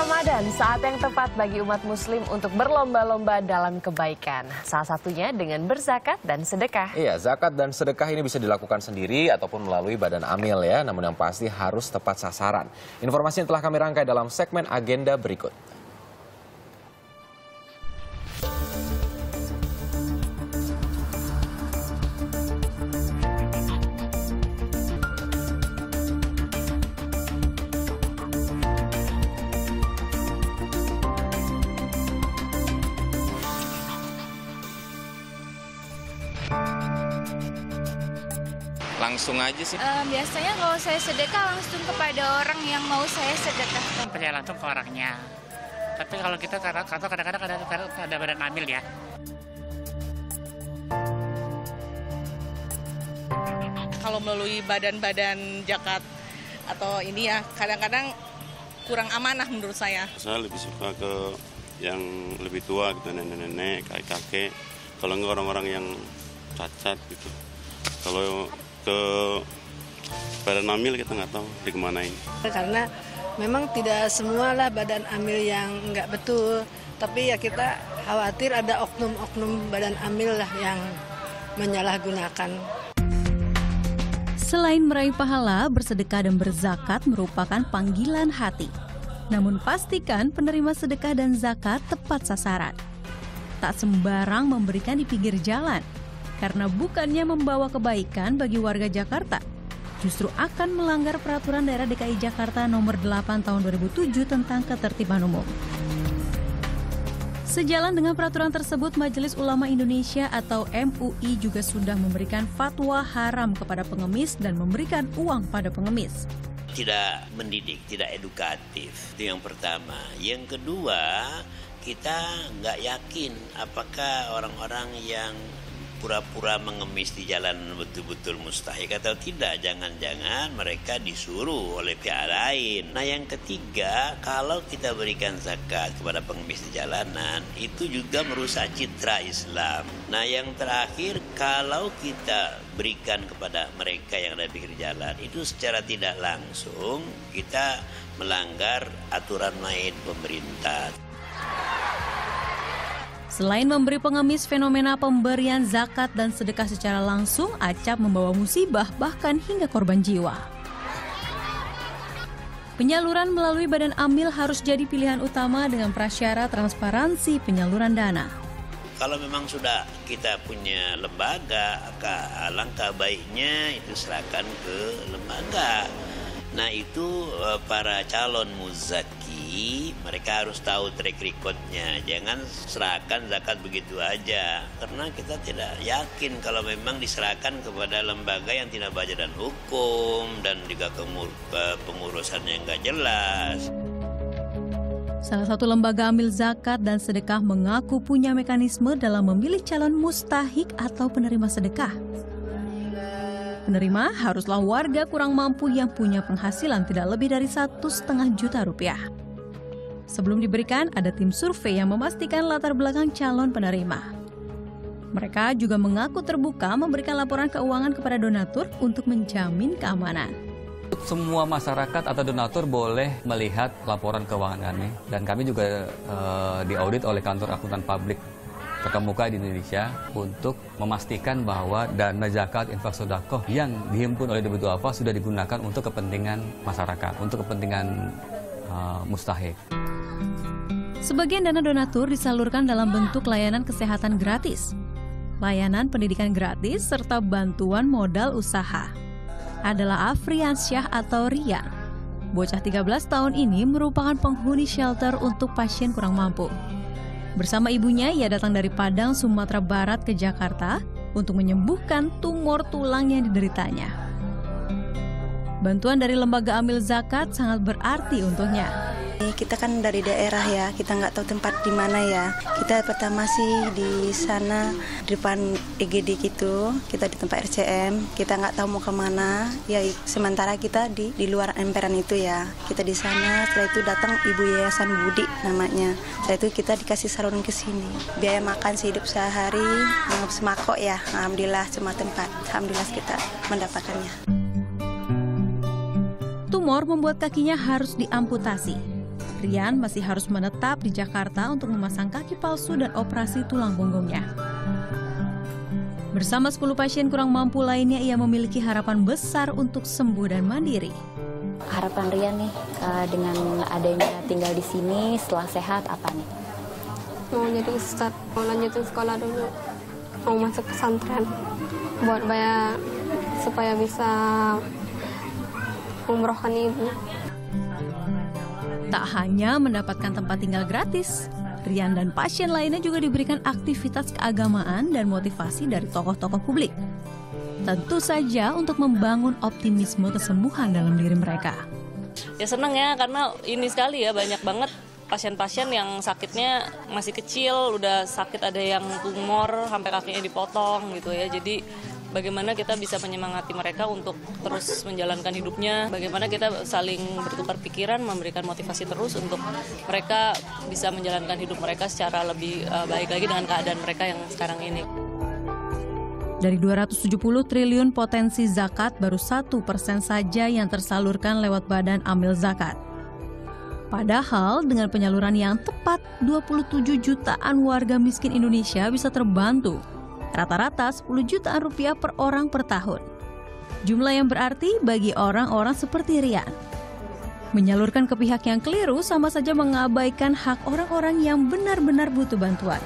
Ramadan, saat yang tepat bagi umat muslim untuk berlomba-lomba dalam kebaikan. Salah satunya dengan berzakat dan sedekah. Iya, zakat dan sedekah ini bisa dilakukan sendiri ataupun melalui badan amil ya. Namun yang pasti harus tepat sasaran. Informasi yang telah kami rangkai dalam segmen agenda berikut. Langsung aja sih. Biasanya kalau saya sedekah langsung kepada orang yang mau saya sedekahkan. Percaya langsung ke orangnya. Tapi kalau kita kadang-kadang ada badan amil ya. Kalau melalui badan-badan zakat atau ini ya kadang-kadang kurang amanah menurut saya. Saya lebih suka ke yang lebih tua gitu, nenek-nenek, kakek-kakek. Kalau enggak orang-orang yang cacat gitu. Kalau ke badan amil kita nggak tahu dikemanain. Karena memang tidak semualah badan amil yang nggak betul, tapi ya kita khawatir ada oknum-oknum badan amil lah yang menyalahgunakan. Selain meraih pahala, bersedekah dan berzakat merupakan panggilan hati. Namun pastikan penerima sedekah dan zakat tepat sasaran. Tak sembarang memberikan di pinggir jalan. Karena bukannya membawa kebaikan bagi warga Jakarta, justru akan melanggar peraturan daerah DKI Jakarta nomor 8 tahun 2007 tentang ketertiban umum. Sejalan dengan peraturan tersebut, Majelis Ulama Indonesia atau MUI juga sudah memberikan fatwa haram kepada pengemis dan memberikan uang pada pengemis. Tidak mendidik, tidak edukatif, itu yang pertama. Yang kedua, kita nggak yakin apakah orang-orang yang pura-pura mengemis di jalan betul-betul mustahik atau tidak. Jangan-jangan mereka disuruh oleh pihak lain. Nah yang ketiga, kalau kita berikan zakat kepada pengemis di jalanan, itu juga merusak citra Islam. Nah yang terakhir, kalau kita berikan kepada mereka yang ada di pinggir jalan, itu secara tidak langsung kita melanggar aturan main pemerintah. Selain memberi pengemis, fenomena pemberian zakat dan sedekah secara langsung acap membawa musibah bahkan hingga korban jiwa. Penyaluran melalui badan amil harus jadi pilihan utama dengan prasyarat transparansi penyaluran dana. Kalau memang sudah kita punya lembaga, alangkah baiknya itu serahkan ke lembaga. Nah itu para calon muzaki, mereka harus tahu track recordnya. Jangan serahkan zakat begitu aja. Karena kita tidak yakin kalau memang diserahkan kepada lembaga yang tidak baca dan hukum dan juga pengurusannya nggak jelas. Salah satu lembaga amil zakat dan sedekah mengaku punya mekanisme dalam memilih calon mustahik atau penerima sedekah. Penerima haruslah warga kurang mampu yang punya penghasilan tidak lebih dari 1,5 juta rupiah. Sebelum diberikan, ada tim survei yang memastikan latar belakang calon penerima. Mereka juga mengaku terbuka memberikan laporan keuangan kepada donatur untuk menjamin keamanan. Semua masyarakat atau donatur boleh melihat laporan keuangan kami. Dan kami juga diaudit oleh kantor akuntan publik terkemuka di Indonesia untuk memastikan bahwa dana zakat, infak, sedekah yang dihimpun oleh Debitu Wafa sudah digunakan untuk kepentingan masyarakat, untuk kepentingan mustahik. Sebagian dana donatur disalurkan dalam bentuk layanan kesehatan gratis, layanan pendidikan gratis, serta bantuan modal usaha. Adalah Afriansyah atau Rian. Bocah 13 tahun ini merupakan penghuni shelter untuk pasien kurang mampu. Bersama ibunya, ia datang dari Padang, Sumatera Barat ke Jakarta untuk menyembuhkan tumor tulang yang dideritanya. Bantuan dari lembaga amil zakat sangat berarti untuknya. Kita kan dari daerah ya, kita nggak tahu tempat di mana ya. Kita pertama sih di sana, di depan IGD gitu, kita di tempat RCM, kita nggak tahu mau kemana. Ya sementara kita di luar emperan itu ya, kita di sana. Setelah itu datang Ibu Yayasan Budi namanya. Setelah itu kita dikasih saluran ke sini. Biaya makan sehidup sehari, semako ya. Alhamdulillah semua tempat, alhamdulillah kita mendapatkannya. Tumor membuat kakinya harus diamputasi. Rian masih harus menetap di Jakarta untuk memasang kaki palsu dan operasi tulang punggungnya. Bersama 10 pasien kurang mampu lainnya, ia memiliki harapan besar untuk sembuh dan mandiri. Harapan Rian nih, dengan adanya tinggal di sini setelah sehat apa nih? Mau jadi ustadz, mau lanjutin sekolah dulu, mau masuk pesantren buat bayar supaya bisa umrohkan ibu. Tak hanya mendapatkan tempat tinggal gratis, Rian dan pasien lainnya juga diberikan aktivitas keagamaan dan motivasi dari tokoh-tokoh publik. Tentu saja untuk membangun optimisme kesembuhan dalam diri mereka. Ya senang ya, karena ini sekali ya, banyak banget pasien-pasien yang sakitnya masih kecil, udah sakit, ada yang tumor sampai kakinya dipotong gitu ya. Jadi bagaimana kita bisa menyemangati mereka untuk terus menjalankan hidupnya, bagaimana kita saling bertukar pikiran, memberikan motivasi terus untuk mereka bisa menjalankan hidup mereka secara lebih baik lagi dengan keadaan mereka yang sekarang ini. Dari 270 triliun potensi zakat, baru 1% saja yang tersalurkan lewat Badan Amil Zakat. Padahal dengan penyaluran yang tepat, 27 jutaan warga miskin Indonesia bisa terbantu. Rata-rata 10 jutaan rupiah per orang per tahun. Jumlah yang berarti bagi orang-orang seperti Rian. Menyalurkan ke pihak yang keliru sama saja mengabaikan hak orang-orang yang benar-benar butuh bantuan.